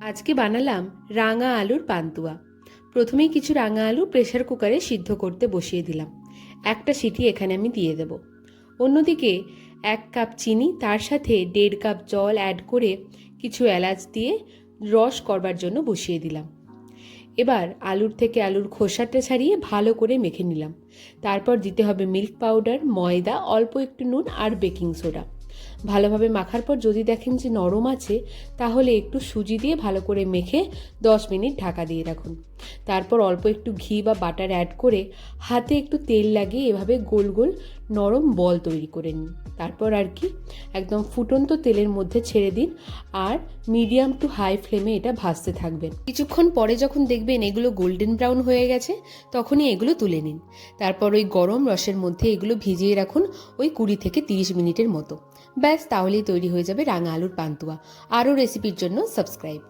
আজকে বানালাম রাঙা আলুর পান্তুয়া। প্রথমেই কিছু রাঙা আলু প্রেসার কুকারে সিদ্ধ করতে বসিয়ে দিলাম। একটা সিটি এখানে আমি দিয়ে দেব। অন্যদিকে 1 কাপ চিনি, তার সাথে 1.5 কাপ জল অ্যাড করে কিছু এলাচ দিয়ে রস করবার জন্য বসিয়ে দিলাম। এবার আলুর থেকে আলুর খোসাটা ছাড়িয়ে ভালো করে মেখে নিলাম। তারপর দিতে হবে মিল্ক পাউডার, ময়দা, অল্প একটু নুন আর বেকিং সোডা। ভালোভাবে মাখার পর যদি দেখেন যে নরম আছে, তাহলে একটু সুজি দিয়ে ভালো করে মেখে 10 মিনিট ঢাকা দিয়ে রাখুন। তারপর অল্প একটু ঘি বা বাটার অ্যাড করে হাতে একটু তেল লাগিয়ে এভাবে গোল গোল নরম বল তৈরি করে নিন। তারপর আর কি একদম ফুটন্ত তেলের মধ্যে ছেড়ে দিন আর মিডিয়াম টু হাই ফ্লেমে এটা ভাজতে থাকবেন। কিছুক্ষণ পরে যখন দেখবেন এগুলো গোল্ডেন ব্রাউন হয়ে গেছে, তখনই এগুলো তুলে নিন। তারপর ওই গরম রসের মধ্যে এগুলো ভিজিয়ে রাখুন ওই 20 থেকে 30 মিনিটের মতো। ব্যাস, তাহলেই তৈরি হয়ে যাবে রাঙা আলুর পান্তুয়া। আরও রেসিপির জন্য সাবস্ক্রাইব।